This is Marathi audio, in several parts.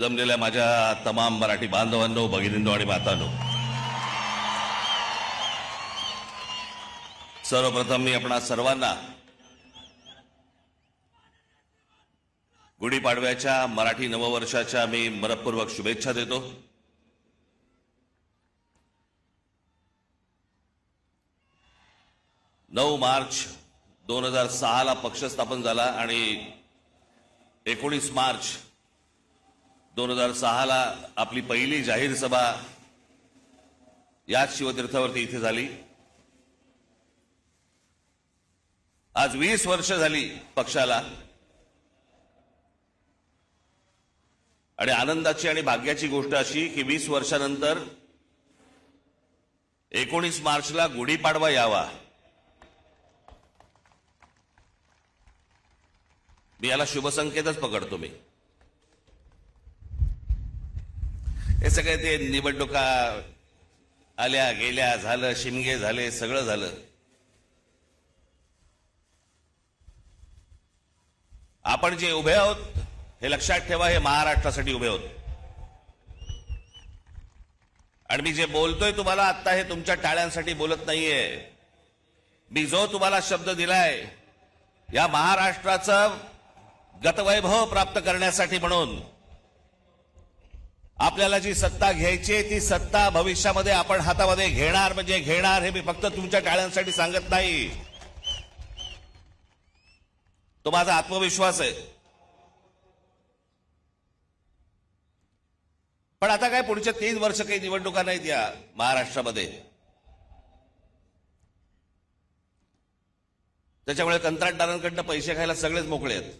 जमलेल्या माझ्या तमाम मराठी बांधवांनो, भगिनींनो आणि मातांनो, सर्वप्रथम मी आपणा सर्वांना गुढीपाडव्याच्या मराठी नववर्षाच्या मी मनपूर्वक शुभेच्छा देतो। 9 मार्च 2006 ला पक्ष स्थापन झाला आणि 19 मार्च 2006 ला आपली पहिली जाहीर सभा याच शिवतीर्थावरती इथे झाली। आज 20 वर्ष झाली पक्षाला आणि आनंदाची आणि भाग्याची गोष्ट अशी की 20 वर्षानंतर 19 मार्चला गुढीपाडवा यावा। मी याला शुभसंकेतच पकडतो। मी हे सगळे ते निवडणुका आल्या गेल्या, झालं, शिमगे झाले, सगळं झालं। आपण जे उभे आहोत हे लक्षात ठेवा, हे महाराष्ट्रासाठी उभे आहोत। आणि मी जे बोलतोय तुम्हाला आता हे तुमच्या टाळ्यांसाठी बोलत नाहीये। मी जो तुम्हाला शब्द दिलाय या महाराष्ट्राचं गतवैभव प्राप्त करण्यासाठी, म्हणून आपल्याला जी सत्ता घ्यायची ती सत्ता भविष्यामध्ये आपण हातामध्ये घेणार म्हणजे घेणार। हे मी फक्त तुमच्या टाळ्यांसाठी सांगत नाही, तो माझा आत्मविश्वास आहे। पण आता काय पुढच्या 3 वर्ष काही निवडणुका नाहीत या महाराष्ट्रामध्ये, त्याच्यामुळे कंत्राटदारांकडनं पैसे खायला सगळेच मोकळे आहेत।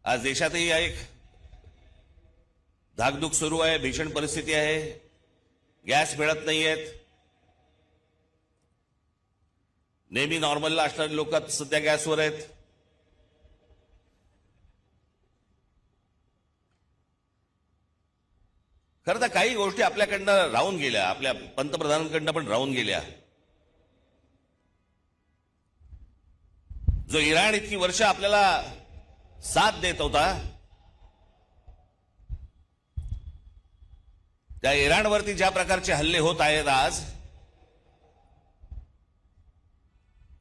आज देशातही एक धाकधूक सुरू आहे, भीषण परिस्थिती आहे, गॅस मिळत नाहीयेत। नेहमी नॉर्मलला असणारे लोक सध्या गॅसवर आहेत। खरं तर काही गोष्टी आपल्याकडनं राहून गेल्या, आपल्या पंतप्रधानांकडनं पण राहून गेल्या। जो इराण इतकी वर्ष आपल्याला साथ देत होता, त्या इराणवरती ज्या प्रकारचे हल्ले होत आहेत आज,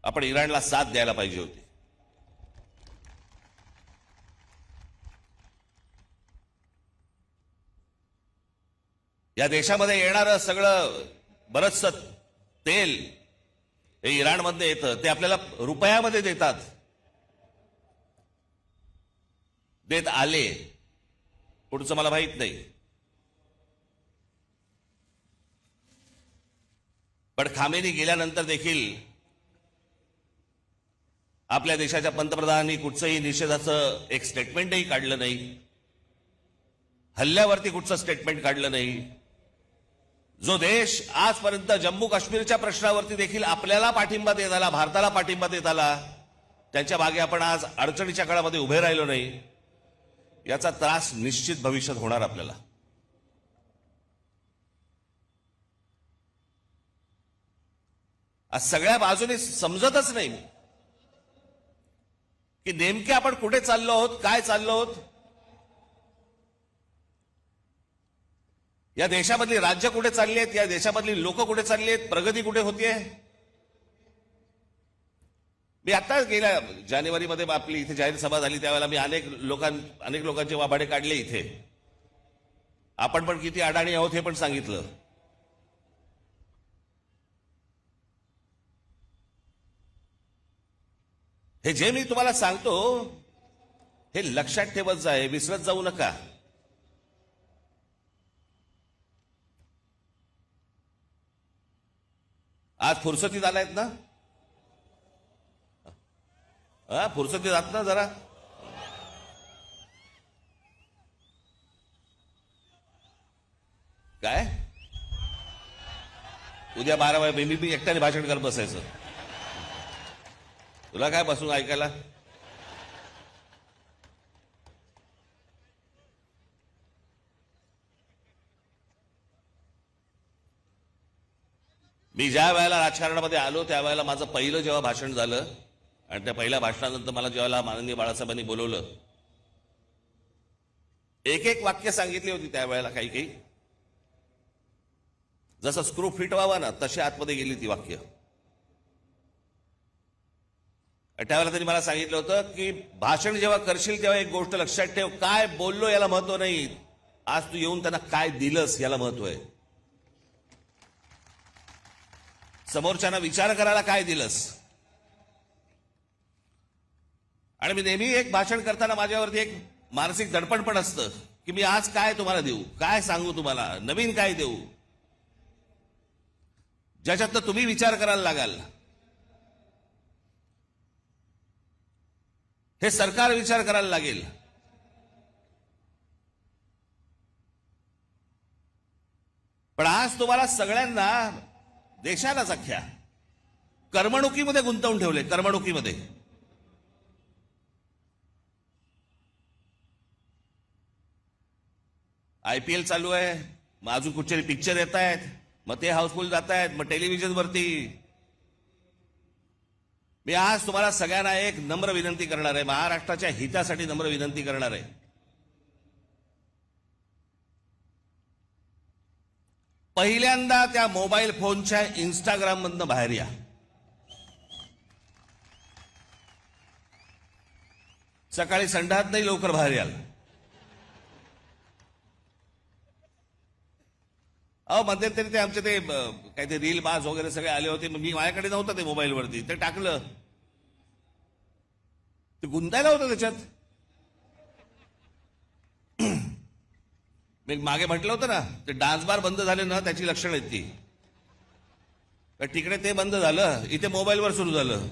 आपण इराणला साथ द्यायला पाहिजे होती। या देशामध्ये येणारं सगळं बरचसं तेल हे इराणमध्ये येतं, ते आपल्याला रुपयामध्ये देतात, देत आले, पुढचं मला माहित नाही। पण खामेनी गेल्यानंतर देखील आपल्या देशाच्या पंतप्रधानांनी कुठचंही निषेधाचं एक स्टेटमेंटही काढलं नाही, हल्ल्यावरती कुठचं स्टेटमेंट काढलं नाही। जो देश आजपर्यंत जम्मू काश्मीरच्या प्रश्नावरती देखील आपल्याला पाठिंबा देत आला, भारताला पाठिंबा देत आला, त्यांच्या मागे आपण आज अडचणीच्या काळामध्ये उभे राहिलो नाही, याचा त्रास निश्चित भविष्यात होणार आपल्याला। आज सगळ्या बाजूने समजतच नाही की नेमके आपण कुठे चाललो आहोत, काय चाललो आहोत। या देशामधली राज्य कुठे चालली आहेत, या देशामधली लोक कुठे चालली आहेत, प्रगती कुठे होतीये। मी आता गेल्या जानेवारीमध्ये आपली इथे जाहीर सभा झाली, त्यावेळेला मी अनेक लोकांचे वाभाडे काढले इथे। आपण पण किती अडाणी आहोत हे पण सांगितलं। हे जे मी तुम्हाला सांगतो हे लक्षात ठेवत जाय, विसरत जाऊ नका। आज फुरसतीत आलायत ना, फुरसतीत आहात ना जरा। काय उद्या 12 वाजे मी एकट्याने भाषण करत बसायचं, तुला काय बसून ऐकायला। मी ज्या वेळेला राजकारणामध्ये आलो त्यावेळेला माझं पहिलं जेव्हा भाषण झालं आणि त्या पहिल्या भाषणानंतर मला जेव्हा माननीय बाळासाहेबांनी बोलवलं, एक एक वाक्य सांगितली होती त्यावेळेला, काही काही जसं स्क्रू फिट व्हावा ना तशी आतमध्ये गेली ती वाक्य. त्यावेळेला त्यांनी मला सांगितलं होतं की भाषण जेव्हा करशील तेव्हा एक गोष्ट लक्षात ठेव, काय बोललो याला महत्व नाही, आज तू येऊन त्यांना काय दिलंस याला महत्व आहे. समोरच्यांना विचार करायला काय दिलंस. आणि मी नेहमी एक भाषण करताना माझ्यावरती एक मानसिक दडपण पण असतं की मी आज काय तुम्हाला देऊ, काय सांगू, तुम्हाला नवीन काय देऊ, ज्याच्यातनं तुम्ही विचार करायला लागाल. हे सरकार विचार करायला लागेल. पण आज तुम्हाला सगळ्यांना, देशालाच अख्ख्या करमणुकीमध्ये गुंतवून ठेवले. करमणुकीमध्ये IPL चालू आहे, मग अजून कुठचे पिक्चर येत आहेत, मग ते हाऊसफुल जात आहेत, मग टेलिव्हिजनवरती. मी आज तुम्हाला सगळ्यांना एक नम्र विनंती करणार आहे, महाराष्ट्राच्या हितासाठी नम्र विनंती करणार आहे. पहिल्यांदा त्या मोबाईल फोनच्या इंस्टाग्राम मधनं बाहेर या. सकाळी संडास नाही, लवकर बाहेर याल. अहो मध्यंतरी ते आमचे ते काही ते रील बाज वगैरे सगळे आले होते, मी माझ्याकडे नव्हतं ते मोबाईलवरती, ते टाकलं, ते गुंतायला होतं त्याच्यात. मी मागे म्हटलं होतं ना, ते डान्स बार बंद झाले ना त्याची लक्षणं आहेत ती. तिकडे ते बंद झालं, इथे मोबाईलवर सुरू झालं.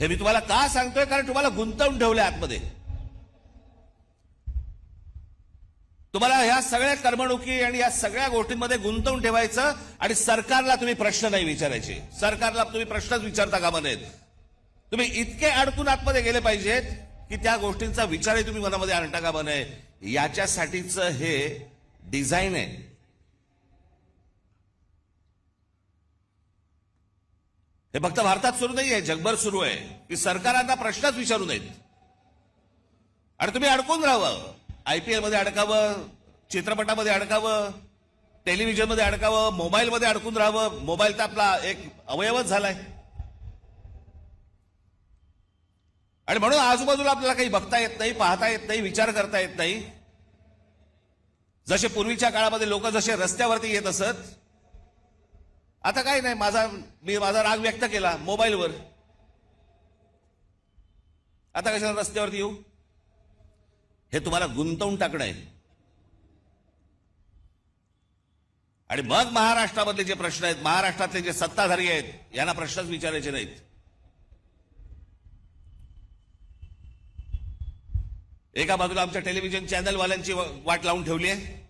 हे मी तुम्हाला का सांगतोय, कारण तुम्हाला गुंतवून ठेवलंय आतमध्ये. तुम्हाला ह्या सगळ्या करमणुकी आणि या सगळ्या गोष्टींमध्ये गुंतवून ठेवायचं आणि सरकारला तुम्ही प्रश्न नाही विचारायचे. सरकारला तुम्ही प्रश्नच विचारता कामा नयेत. तुम्ही इतके अडकून आतमध्ये गेले पाहिजेत की त्या गोष्टींचा विचारही तुम्ही मनामध्ये आणता कामा नये. याच्यासाठीच हे डिझाईन आहे. हे फक्त भारतात सुरू नाही आहे, जगभर सुरू आहे की सरकारांना प्रश्नच विचारू नयेत आणि तुम्ही अडकून राहावं. IPL मध्ये अडकावं, चित्रपटामध्ये अडकावं, टेलिव्हिजनमध्ये अडकावं, मोबाईलमध्ये अडकून राहावं. मोबाईल तर आपला एक अवयवच झालाय. आणि म्हणून आजूबाजूला आपल्याला काही बघता येत नाही, पाहता येत नाही, विचार करता येत नाही. जसे पूर्वीच्या काळामध्ये लोक जसे रस्त्यावरती येत असत, आता काही नाही, मी माझा राग व्यक्त केला मोबाईलवर, आता कशाला रस्त्यावरती येऊ. हे तुम्हाला गुंतवून टाकणं आहे. आणि मग महाराष्ट्रामधले जे प्रश्न आहेत, महाराष्ट्रातले जे सत्ताधारी आहेत, यांना प्रश्नच विचारायचे नाहीत. एका बाजूला आमच्या टेलिव्हिजन चॅनलवाल्यांची वाट लावून ठेवली आहे.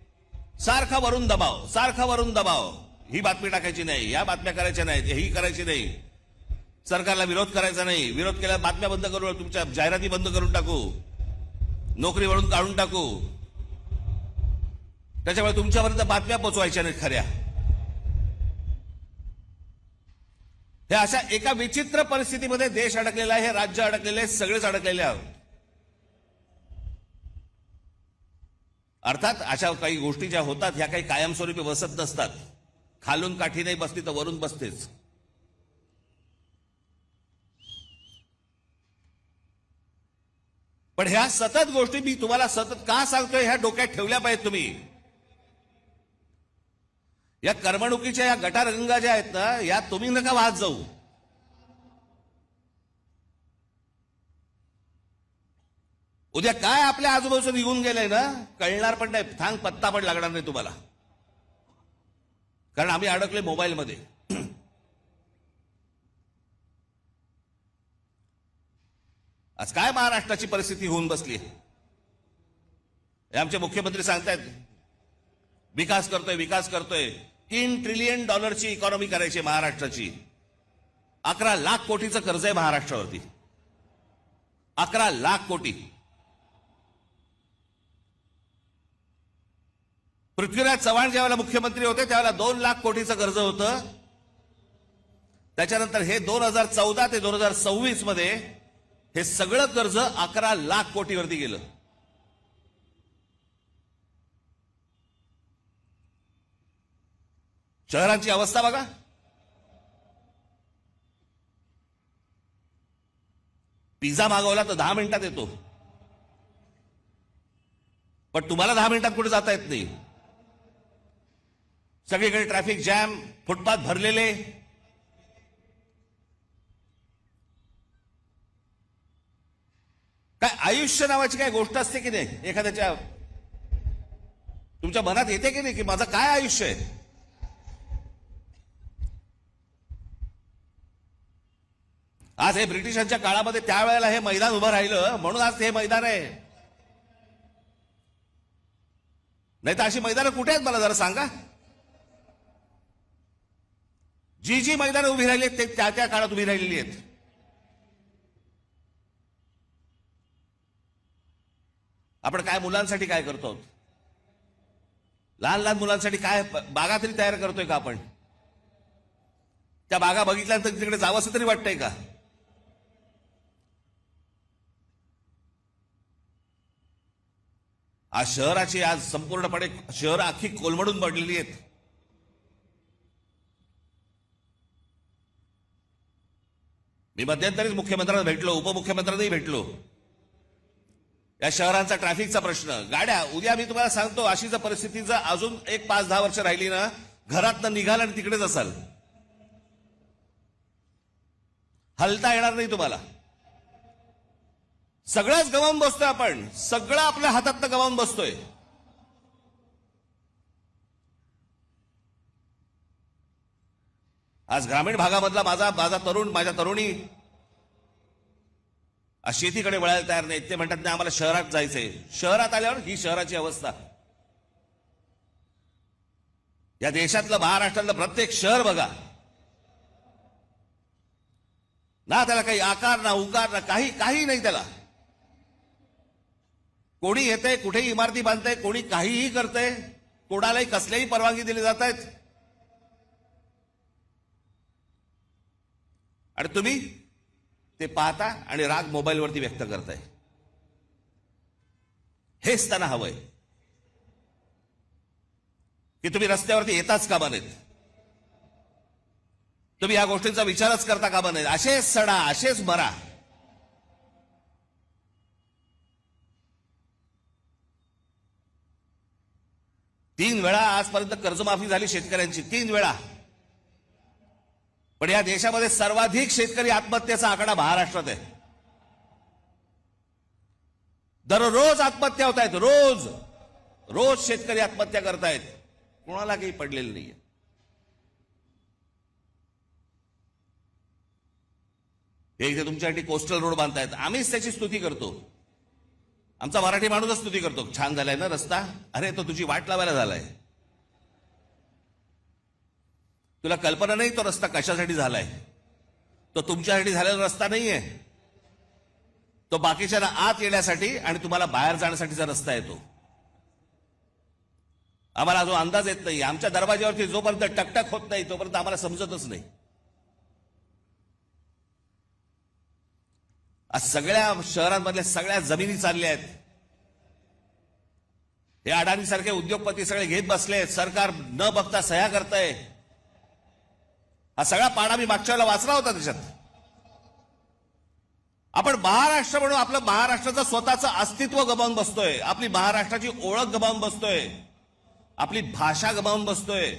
सारखा वरून दबाव, सारखा वरून दबाव. ही बातमी टाकायची नाही, या बातम्या करायच्या नाहीत, ही करायची नाही, सरकारला विरोध करायचा नाही, विरोध केल्या बातम्या बंद करू, तुमच्या जाहिराती बंद करून टाकू, नोकरीवरून काढून टाकू. त्याच्यामुळे तुमच्यापर्यंत बातम्या पोचवायच्या नाहीत खऱ्या. हे अशा एका विचित्र परिस्थितीमध्ये देश अडकलेला आहे, हे राज्य अडकलेले आहे, सगळेच अडकलेले आहोत. अर्थात अशा काही गोष्टी ज्या होतात ह्या काही कायमस्वरूपी बसत नसतात. खालून काठी नाही बसली तर वरून बसतेच. पण ह्या सतत गोष्टी मी तुम्हाला सतत का सांगतोय, ह्या डोक्यात ठेवल्या पाहिजेत तुम्ही. या करमणुकीच्या या गटारगंगा ज्या आहेत ना, या तुम्ही नका वाहत जाऊ. उद्या काय आपल्या आजूबाजूला निघून गेलंय ना कळणार पण नाही, थांग पत्ता पण लागणार नाही तुम्हाला, कारण आम्ही अडकले मोबाईलमध्ये. आज काय महाराष्ट्राची परिस्थिती होऊन बसली. आमचे मुख्यमंत्री सांगतायत विकास करतोय, विकास करतोय. $3 ट्रिलियन इकॉनॉमी करायची महाराष्ट्राची. 11 लाख कोटीचं कर्ज आहे महाराष्ट्रावरती. 11 लाख कोटी. पृथ्वीराज चव्हाण ज्यावेळेला मुख्यमंत्री होते त्यावेळेला 2 लाख कोटीचं कर्ज होतं. त्याच्यानंतर हे 2014 ते 2026 मध्ये हे सगळं कर्ज 11 लाख कोटीवरती गेलं. शहरांची अवस्था बघा. पिझ्झा मागवला तर 10 मिनिटात येतो, पण तुम्हाला 10 मिनिटात कुठे जाता येत नाही. सगळीकडे ट्रॅफिक जॅम, फुटपाथ भरलेले. काय आयुष्य नावाची काय गोष्ट असते की नाही? एखाद्याच्या तुमच्या मनात येते की नाही की माझं काय आयुष्य आहे? आज हे ब्रिटिशांच्या काळामध्ये त्यावेळेला हे मैदान उभं राहिलं म्हणून आज हे मैदान आहे. नाही तर अशी मैदानं कुठे आहेत मला जरा सांगा. जी जी मैदानं उभी राहिली आहेत ते त्या त्या काळात उभी राहिलेली आहेत. आपण काय मुलांसाठी काय करतो? लहान लहान मुलांसाठी काय बागा तरी तयार करतोय का आपण? त्या बागा बघितल्यानंतर तिकडे जावंसं तरी वाटतंय का? आज शहराची आज संपूर्णपणे शहर अख्खी कोलमडून पडलेली आहेत. मी मध्यंतरीच मुख्यमंत्र्यांना भेटलो, उपमुख्यमंत्र्यांनाही भेटलो. या शहरांचा ट्रॅफिकचा प्रश्न, गाड्या, उद्या मी तुम्हाला सांगतो अशी जर परिस्थिती जर अजून 5-10 वर्ष राहिली ना, घरातनं निघाल आणि तिकडेच असाल, हलता येणार नाही तुम्हाला. सगळंच गमावून बसतोय आपण, सगळं आपल्या हातातनं गमावून बसतोय. आज ग्रामीण भागामधला माझा तरुण, माझ्या तरुणी आज शेतीकडे वळायला तयार नाहीत. ते म्हणतात नाही आम्हाला शहरात जायचंय. शहरात आल्यावर ही शहराची अवस्था. या देशातलं, महाराष्ट्रातलं प्रत्येक शहर बघा ना, त्याला काही आकार ना उकार ना काही नाही त्याला. कोणी येतंय, कुठेही इमारती बांधतंय, कोणी काहीही करतंय, कोणालाही कसल्याही परवानगी दिली जात आहेत. आणि तुम्ही ते पाहता आणि राग मोबाईलवरती व्यक्त करताय. हेच त्यांना हवंय की तुम्ही रस्त्यावरती येताच कामा नयेत, तुम्ही या गोष्टींचा विचारच करता कामा नयेत. असेच सडा, असेच मरा. तीन वेळा आजपर्यंत कर्जमाफी झाली शेतकऱ्यांची, 3 वेळा. पण या देशामध्ये सर्वाधिक शेतकरी आत्महत्येचा आकडा महाराष्ट्रात आहे. दररोज आत्महत्या होत आहेत, रोज शेतकरी आत्महत्या करतायत. कोणाला काही पडलेलं नाहीये. हे इथे तुमच्यासाठी कोस्टल रोड बांधतायत, आम्हीच त्याची स्तुती करतो. आमचा मराठी माणूसच स्तुती करतो. छान झालाय ना रस्ता, अरे तो तुझी वाट लावायला झालाय. तुला कल्पना नाही तो रस्ता कशासाठी झालाय. तो तुमच्यासाठी झालेला रस्ता नाहीये. तो बाकीच्या आत येण्यासाठी आणि तुम्हाला बाहेर जाण्यासाठीचा रस्ता आहे तो. आम्हाला जो अंदाज येत नाही, आमच्या दरवाज्यावरती जोपर्यंत टकटक होत नाही तोपर्यंत आम्हाला समजतच नाही. आज सगळ्या शहरांमधल्या सगळ्या जमिनी चालल्या आहेत. हे अडाणी सारखे उद्योगपती सगळे घेत बसले, सरकार न बघता सह्या करतंय. हा सगळा पाडा मी मागच्या वेळेला वाचला होता. त्याच्यात आपण महाराष्ट्र म्हणून आपलं महाराष्ट्राचं स्वतःचं अस्तित्व गमावून बसतोय, आपली महाराष्ट्राची ओळख गमावून बसतोय, आपली भाषा गमावून बसतोय.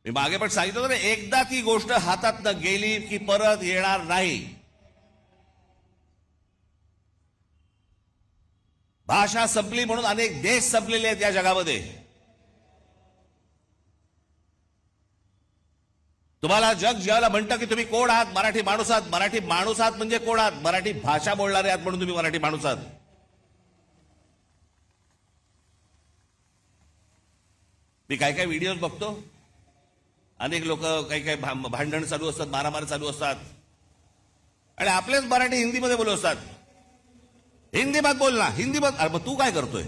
मी मागे पण सांगितलं होतं ना, एकदा ती गोष्ट हातातनं गेली की परत येणार नाही. भाषा संपली म्हणून अनेक देश संपलेले आहेत या जगामध्ये. तुम्हाला जग ज्याला म्हणतं की तुम्ही कोण आहात, मराठी माणूस आहात. मराठी माणूस आहात म्हणजे कोण आहात? मराठी भाषा बोलणारे आहात म्हणून तुम्ही मराठी माणूस आहात. मी काय काय व्हिडिओज बघतो, अनेक लोक काही भांडण चालू असतात, मारामारी चालू असतात आणि आपलेच मराठी हिंदीमध्ये बोलत असतात. हिंदी मत बोल ना, हिंदी मत. अरे मग तू काय करतोय?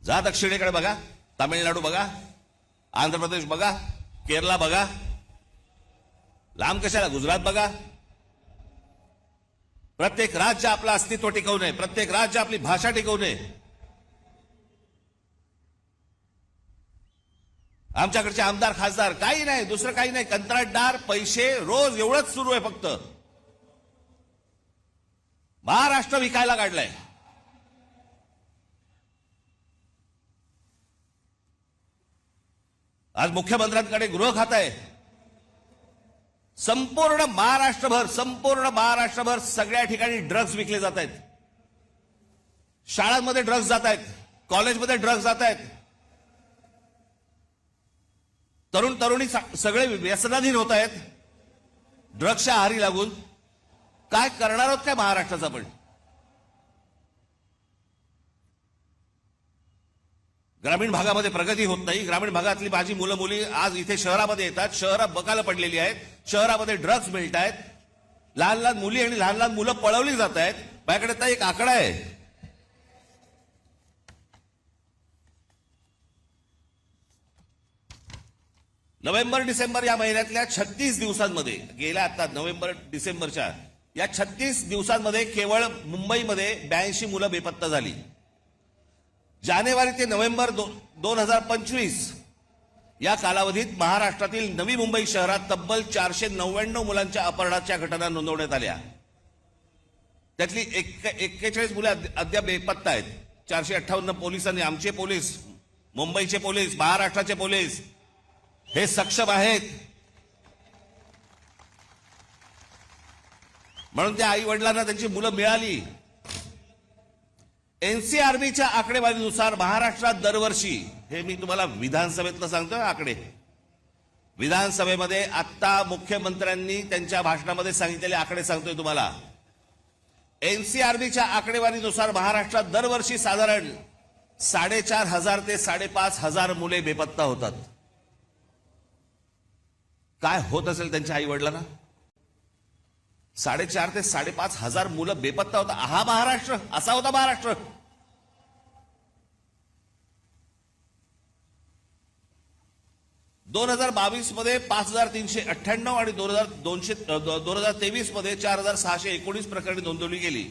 जा दक्षिणेकडे बघा, तामिळनाडू बघा, आंध्र प्रदेश बघा, केरला बघा, लांब कशाला गुजरात बघा. प्रत्येक राज्य आपलं अस्तित्व टिकवणे, प्रत्येक राज्य आपली भाषा टिकवणे. आमच्याकडचे आमदार खासदार काही नाही, दुसरं काही नाही, कंत्राटदार, पैसे, रोज एवढंच सुरू आहे फक्त. महाराष्ट्र विकायला काढलाय. आज मुख्यमंत्र्यांकडे गृह खातं आहे. संपूर्ण महाराष्ट्रभर सगळ्या ठिकाणी ड्रग्ज विकले जात आहेत. शाळांमध्ये ड्रग्ज जात आहेत, कॉलेजमध्ये ड्रग्ज जात आहेत. तरुण तरुणी सगळे व्यसनाधीन होत आहेत ड्रग्जच्या आहारी लागून. काय करणार आहोत काय महाराष्ट्राचा? पण ग्रामीण भागामध्ये प्रगती होत नाही. ग्रामीण भागातली माझी मुलं मुली आज इथे शहरामध्ये येतात, शहरात बकाला पडलेली आहेत, शहरामध्ये ड्रग्ज मिळत आहेत, लहान लहान मुली आणि लहान लहान मुलं पळवली जात आहेत. माझ्याकडे तर एक आकडा आहे, नोव्हेंबर डिसेंबर या महिन्यातल्या 36 दिवसांमध्ये, गेल्या आता नोव्हेंबर डिसेंबरच्या या 36 दिवसांमध्ये केवळ मुंबईमध्ये 82 मुलं बेपत्ता झाली. जानेवारी ते नोव्हेंबर 2025 या कालावधीत महाराष्ट्रातील नवी मुंबई शहरात तब्बल 499 मुलांच्या अपहरणाच्या घटना नोंदवण्यात आल्या. त्यातली 41 मुले अद्याप बेपत्ता आहेत. 458 पोलिसांनी, आमचे पोलीस, मुंबईचे पोलीस, महाराष्ट्राचे पोलीस हे सक्षम आहेत. म्हणून त्या आई वडिलांना त्यांची मुलं मिळाली. एनसीआरबीच्या आकडेवारीनुसार महाराष्ट्रात दरवर्षी, हे मी तुम्हाला विधानसभेतलं सांगतो आकडे, विधानसभेमध्ये आत्ता मुख्यमंत्र्यांनी त्यांच्या भाषणामध्ये सांगितलेले आकडे सांगतोय तुम्हाला. एनसीआरबीच्या आकडेवारीनुसार महाराष्ट्रात दरवर्षी साधारण 4,500 ते 5,500 मुले बेपत्ता होतात. काय होत असेल त्यांच्या आई वडिलांना? 4,500 ते 5,500 मुलं बेपत्ता होता. हा महाराष्ट्र, असा होता महाराष्ट्र. दोन 2022 मध्ये 5,398 आणि 2023 मध्ये 4,619 प्रकरणे नोंदवली गेली.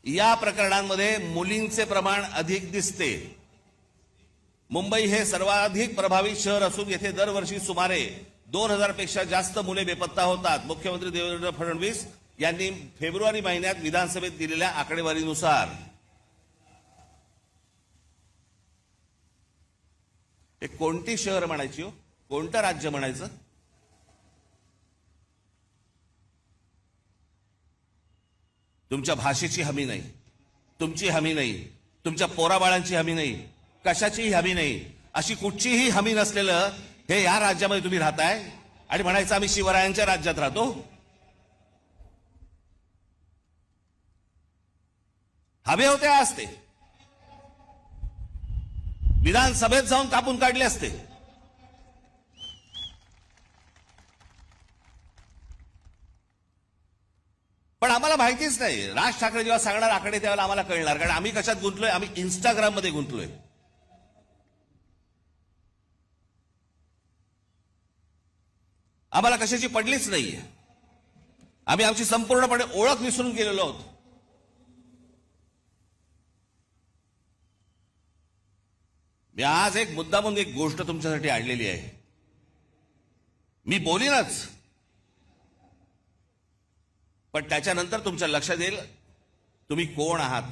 या प्रकरणांमध्ये मुलींचे प्रमाण अधिक दिसते. मुंबई हे सर्वाधिक प्रभावित शहर असून येथे दरवर्षी सुमारे 2,000 पेक्षा जास्त मुले बेपत्ता होतात. मुख्यमंत्री देवेंद्र फडणवीस यांनी फेब्रुवारी महिन्यात विधानसभेत दिलेल्या आकडेवारीनुसार. हे कोणती शहर म्हणायची हो, कोणतं राज्य म्हणायचं? तुमच्या भाषेची हमी नाही, तुमची हमी नाही, तुमच्या पोराबाळांची हमी नाही, कशाचीही हमी नाही. अशी कुठचीही हमी नसलेलं हे या राज्यामध्ये तुम्ही राहताय आणि म्हणायचं आम्ही शिवरायांच्या राज्यात राहतो. हवे होते असते, विधानसभेत जाऊन कापून काढले असते. पण आम्हाला माहितीच नाही. राज ठाकरे जेव्हा सांगणार आकडे त्यावेळेला आम्हाला कळणार, कारण आम्ही कशात गुंतलोय? आम्ही इंस्टाग्राम मध्ये गुंतलोय. आम्हाला कशाची पडलीच नाहीये. आम्ही आमची संपूर्णपणे ओळख विसरून गेलेलो आहोत. मी आज एक मुद्दामून एक गोष्ट तुमच्यासाठी आणलेली आहे. मी बोलीनच, पण त्याच्यानंतर तुमच्या लक्षात येईल तुम्ही कोण आहात,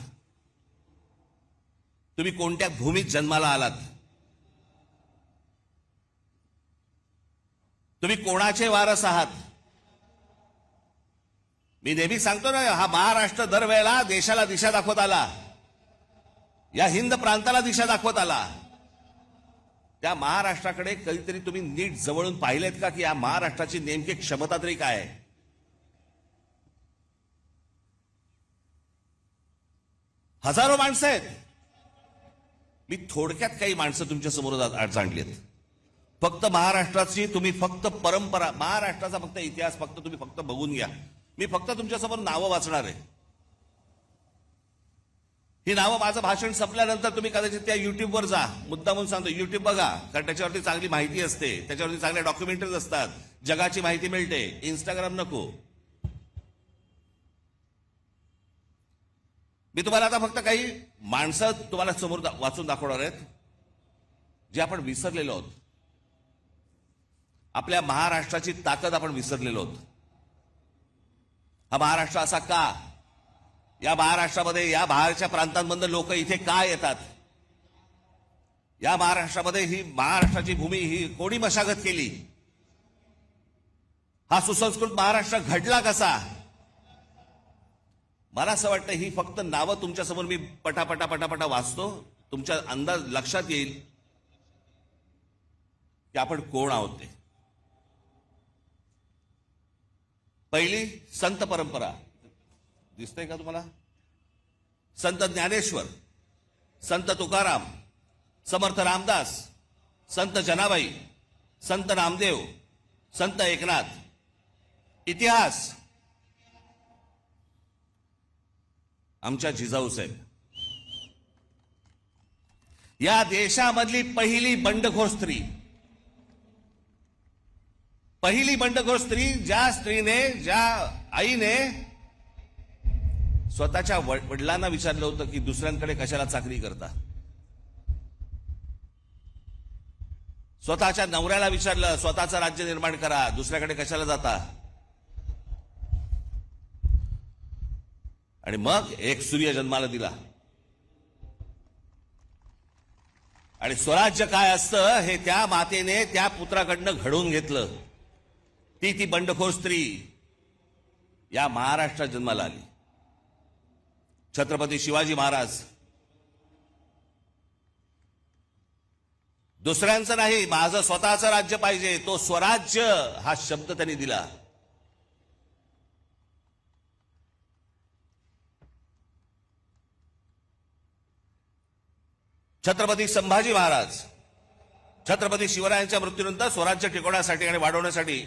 तुम्ही कोणत्या भूमीत जन्माला आलात, तुम्ही कोणाचे वारस आहात. मी नेहमी सांगतो ना, हा महाराष्ट्र दरवेळेला देशाला दिशा दाखवत आला, या हिंद प्रांताला दिशा दाखवत आला. त्या महाराष्ट्राकडे कधीतरी तुम्ही नीट जवळून पाहिलेत का, की या महाराष्ट्राची नेमकी क्षमता तरी काय आहे? हजारो माणसं आहेत. मी थोडक्यात काही माणसं तुमच्या समोर आणलीत. फक्त महाराष्ट्राची तुम्ही फक्त परंपरा, महाराष्ट्राचा फक्त इतिहास फक्त तुम्ही फक्त बघून घ्या. मी फक्त तुमच्यासमोर नावं वाचणार आहे. ही नावं माझं भाषण संपल्यानंतर तुम्ही कदाचित त्या युट्यूबवर जा. मुद्दा म्हणून सांगतो, युट्यूब बघा, कारण त्याच्यावरती चांगली माहिती असते, त्याच्यावरती चांगल्या डॉक्युमेंटरीज असतात, जगाची माहिती मिळते. इंस्टाग्राम नको. मी तुम्हाला आता फक्त काही माणसं तुम्हाला समोर वाचून दाखवणार आहेत जे आपण विसरलेलो आहोत. आपल्या महाराष्ट्राची ताकद आपण विसरलेलो आहोत. हा महाराष्ट्र असा का? या महाराष्ट्रामध्ये, या बाहेरच्या प्रांतांमधून लोक इथे का येतात? या महाराष्ट्रामध्ये ही महाराष्ट्राची भूमी ही कोणी मशागत केली? हा सुसंस्कृत महाराष्ट्र घडला कसा? मला असं वाटतं ही फक्त नावं तुमच्यासमोर मी पटापटा पटापटा वाचतो, तुमच्या अंदाज लक्षात येईल की आपण कोण आहोत ते. पहिली संत परंपरा दिसतंय का तुम्हाला? संत ज्ञानेश्वर, संत तुकाराम, समर्थ रामदास, संत जनाबाई, संत नामदेव, संत एकनाथ. इतिहास आमच्या जिजाऊ साहेब, या देशामधली पहिली बंडखोर स्त्री, पहिली बंडखोर स्त्री, ज्या स्त्रीने, ज्या आईने स्वतःच्या वडिलांना विचारलं होतं की दुसऱ्यांकडे कशाला चाकरी करता. स्वतःच्या नवऱ्याला विचारलं, स्वतःचं राज्य निर्माण करा, दुसऱ्याकडे कशाला जाता. आणि मग एक सूर्य जन्माला दिला. आणि स्वराज्य काय असतं हे त्या मातेने त्या पुत्राकडनं घडवून घेतलं. ती बंडखोर स्त्री या महाराष्ट्रात जन्माला आली. छत्रपती शिवाजी महाराज. दुसऱ्यांचं नाही, माझं स्वतःचं राज्य पाहिजे, तो स्वराज्य हा शब्द त्यांनी दिला. छत्रपती संभाजी महाराज. छत्रपती शिवरायांच्या मृत्यूनंतर स्वराज्य टिकवण्यासाठी आणि वाढवण्यासाठी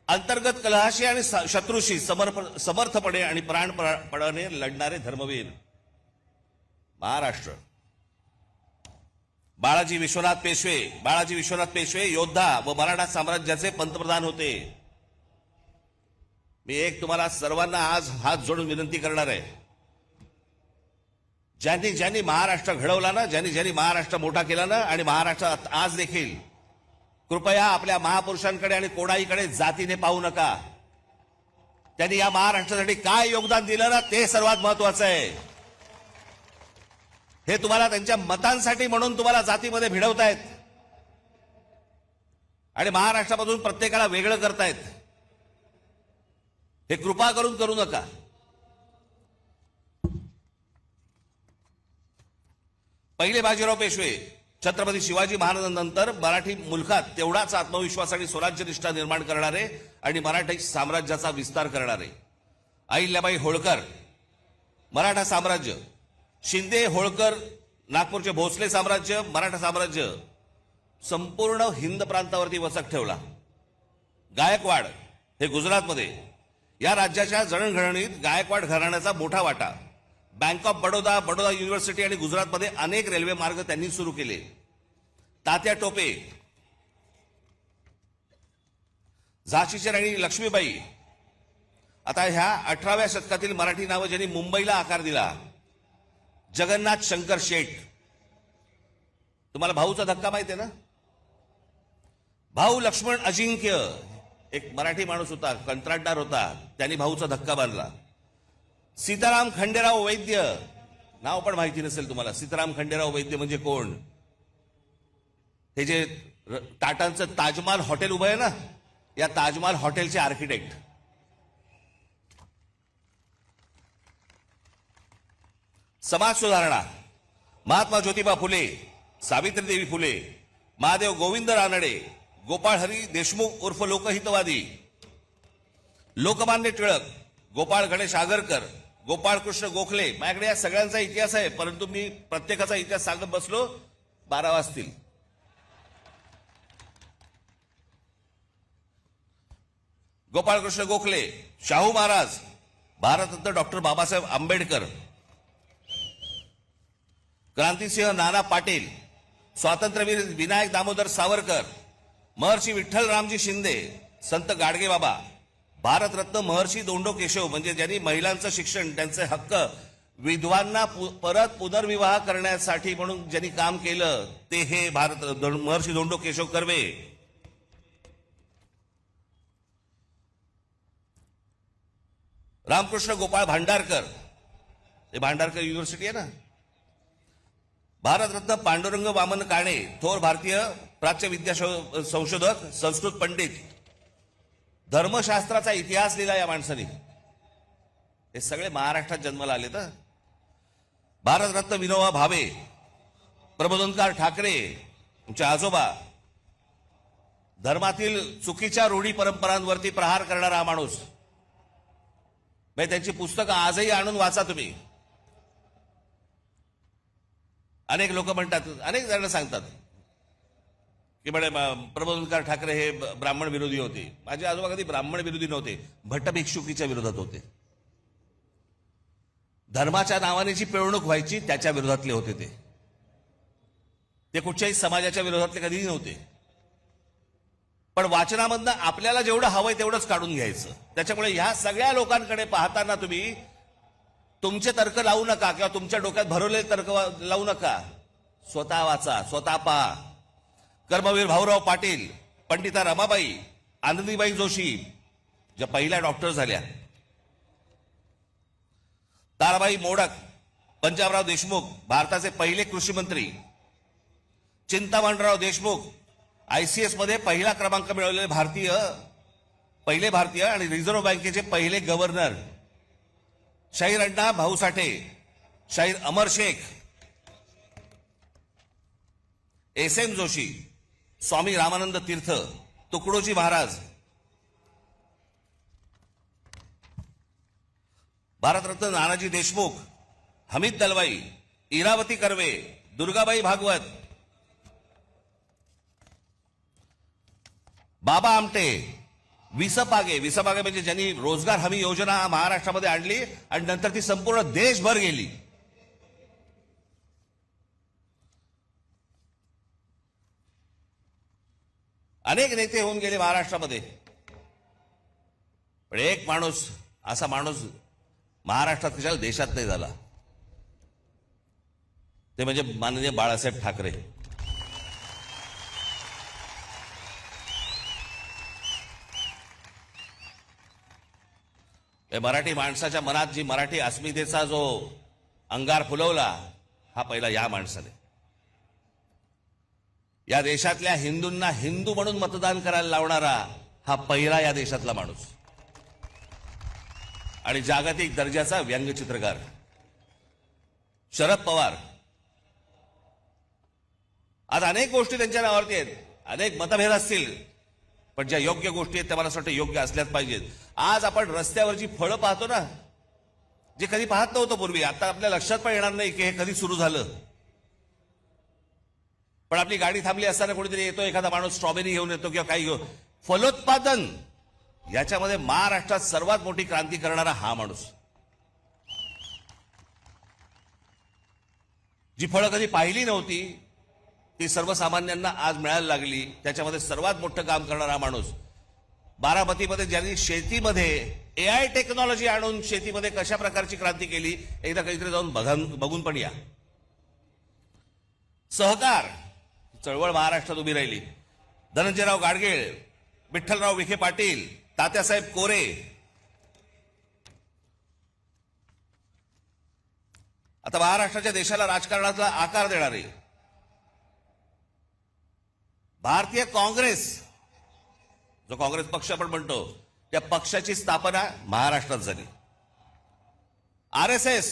अंतर्गत कलहाशी आणि शत्रूशी समर्थपणे आणि प्राणपणाने लढणारे धर्मवीर. महाराष्ट्र. बाळाजी विश्वनाथ पेशवे योद्धा व मराठा साम्राज्याचे पंतप्रधान होते. मी एक तुम्हाला सर्वांना आज हात जोडून विनंती करणार आहे, ज्यांनी ज्यांनी महाराष्ट्र घडवला ना, ज्यांनी महाराष्ट्र मोठा केला ना, आणि महाराष्ट्रात आज देखील, कृपया आपल्या महापुरुषांकडे आणि कोणाईकडे जातीने पाहू नका. त्यांनी या महाराष्ट्रासाठी काय योगदान दिलं ना, ते सर्वात महत्वाचं आहे. हे तुम्हाला त्यांच्या मतांसाठी म्हणून तुम्हाला जातीमध्ये भिडवतायत आणि महाराष्ट्रामधून प्रत्येकाला वेगळं करतायत. हे कृपा करून करू नका. पहिले बाजीराव पेशवे छत्रपती शिवाजी महाराजांनंतर मराठी मुलखात तेवढाच आत्मविश्वास आणि स्वराज्यनिष्ठा निर्माण करणारे आणि मराठी साम्राज्याचा विस्तार करणारे. अहिल्याबाई होळकर मराठा साम्राज्य, शिंदे होळकर नागपूरचे भोसले साम्राज्य, मराठा साम्राज्य संपूर्ण हिंद प्रांतावरती वचक ठेवला. गायकवाड हे गुजरातमध्ये, या राज्याच्या जडणघडणीत गायकवाड घराण्याचा मोठा वाटा. Bank of Baroda, Baroda university आणि गुजरातमध्ये अनेक रेल्वे मार्ग त्यांनी सुरू केले. तात्या टोपे, झाशीची राणी लक्ष्मीबाई. आता ह्या 18व्या शतकातील मराठी नावं ज्यांनी मुंबईला आकार दिला. जगन्नाथ शंकर शेठ. तुम्हाला भाऊचा धक्का माहिती आहे ना? भाऊ लक्ष्मण अजिंक्य एक मराठी माणूस होता, कंत्राटदार होता, त्यांनी भाऊचा धक्का बांधला. सीताराम खंडेराव वैद्य, नाव पण माहिती नसेल तुम्हाला. सीताराम खंडेराव वैद्य म्हणजे कोण? हे जे टाटांचं ताजमहाल हॉटेल उभं आहे ना, या ताजमहाल हॉटेलचे आर्किटेक्ट. समाज सुधारणा. महात्मा ज्योतिबा फुले, सावित्रीदेवी फुले, महादेव गोविंद रानडे, गोपाळ हरी देशमुख उर्फ लोकहितवादी, लोकमान्य टिळक, गोपाळ गणेश आगरकर, गोपाळ कृष्ण गोखले. माझ्याकडे या सगळ्यांचा इतिहास आहे, परंतु मी प्रत्येकाचा इतिहास सांगत बसलो 12 वाजतील. गोपाळकृष्ण गोखले, शाहू महाराज, भारतरत्न डॉक्टर बाबासाहेब आंबेडकर, क्रांतिसिंह नाना पाटील, स्वातंत्र्यवीर विनायक दामोदर सावरकर, महर्षी विठ्ठल रामजी शिंदे, संत गाडगेबाबा, भारतरत्न महर्षी धोंडो केशव म्हणजे ज्यांनी महिलांचं शिक्षण, त्यांचे हक्क, विधवांना परत पुनर्विवाह करण्यासाठी म्हणून ज्यांनी काम केलं ते हे महर्षी धोंडो केशव कर्वे. रामकृष्ण गोपाळ भांडारकर, हे भांडारकर युनिव्हर्सिटी आहे ना. भारतरत्न पांडुरंग वामन काणे, थोर भारतीय प्राच्य विद्या संशोधक, संस्कृत पंडित, धर्मशास्त्राचा इतिहास लिहिला या माणसाने. हे सगळे महाराष्ट्रात जन्माला आले तर. भारतरत्न विनोबा भावे, प्रबोधनकार ठाकरे, तुमचे आजोबा, धर्मातील चुकीच्या रूढी परंपरांवरती प्रहार करणारा हा माणूस. त्यांची पुस्तकं आजही आणून वाचा तुम्ही. अनेक लोक म्हणतात, अनेक जण सांगतात की म्हणे प्रबोधनकार ठाकरे हे ब्राह्मण विरोधी होते. माझे आजोबा कधी ब्राह्मण विरोधी नव्हते, भट्ट भिक्षुकीच्या विरोधात होते. धर्माच्या नावाने जी पिळवणूक व्हायची त्याच्या विरोधातले होते ते कुठच्याही समाजाच्या विरोधातले कधीही नव्हते. पण वाचनामधनं आपल्याला जेवढं हवंय तेवढंच काढून घ्यायचं. त्याच्यामुळे ह्या सगळ्या लोकांकडे पाहताना तुम्ही तुमचे तर्क लावू नका किंवा तुमच्या डोक्यात भरवलेले तर्क लावू नका. स्वतः वाचा, स्वतः पहा. कर्मवीर भाऊराव पाटील, पंडिता रमाबाई, आनंदीबाई जोशी ज्या पहिल्या डॉक्टर झाल्या, ताराबाई मोडक, पंजाबराव देशमुख भारताचे पहिले कृषी मंत्री, चिंतामणराव देशमुख ICS मध्ये पहिला क्रमांक मिळवलेले पहिले भारतीय आणि रिझर्व्ह बँकेचे पहिले गव्हर्नर, शाहीर अण्णा भाऊसाठे, शाहीर अमर शेख, SM जोशी, स्वामी रामानंद तीर्थ, तुकडोजी महाराज, भारतरत्न नानाजी देशमुख, हमीद दलवाई, इरावती कर्वे, दुर्गाबाई भागवत, बाबा आमटे, विसपागे म्हणजे ज्यांनी रोजगार हमी योजना महाराष्ट्रामध्ये आणली आणि नंतर ती संपूर्ण देशभर गेली. अनेक नेते होऊन गेले महाराष्ट्रामध्ये, पण एक माणूस, असा माणूस महाराष्ट्रात कशाला देशात नाही झाला, ते म्हणजे माननीय बाळासाहेब ठाकरे. मराठी माणसाच्या मनात जी मराठी अस्मितेचा जो अंगार फुलवला हा पहिला या माणसाने. या देशातल्या हिंदूंना हिंदू म्हणून मतदान करायला लावणारा हा पहिला या देशातला माणूस आणि जागतिक दर्जाचा व्यंगचित्रकार. शरद पवार, आज अनेक गोष्टी त्यांच्या नावावरती आहेत, अनेक मतभेद असतील, पण ज्या योग्य गोष्टी आहेत त्या मला असं वाटतं योग्य असल्याच पाहिजेत. आज आपण रस्त्यावरची फळं पाहतो ना, जे कधी पाहत नव्हतं पूर्वी, आता आपल्या लक्षात पण येणार नाही की हे कधी सुरू झालं. पण आपली गाडी थांबली असताना कोणीतरी येतो, एखादा माणूस स्ट्रॉबेरी घेऊन येतो किंवा काही घेऊन. फलोत्पादन याच्यामध्ये महाराष्ट्रात सर्वात मोठी क्रांती करणारा हा माणूस. जी फळं कधी पाहिली नव्हती ती सर्वसामान्यांना आज मिळायला लागली, त्याच्यामध्ये सर्वात मोठं काम करणारा माणूस. बारामतीमध्ये ज्यांनी शेतीमध्ये AI टेक्नॉलॉजी आणून शेतीमध्ये कशा प्रकारची क्रांती केली, एकदा काहीतरी जाऊन बघून पण या. सहकार चळवळ महाराष्ट्रात उभी राहिली. धनंजयराव गाडगीळ, विठ्ठलराव विखे पाटील, तात्यासाहेब कोरे, आता महाराष्ट्राच्या देशाला राजकारणाचा आकार देणारे भारतीय काँग्रेस, जो काँग्रेस पक्ष आपण म्हणतो, त्या पक्षाची स्थापना महाराष्ट्रात झाली. RSS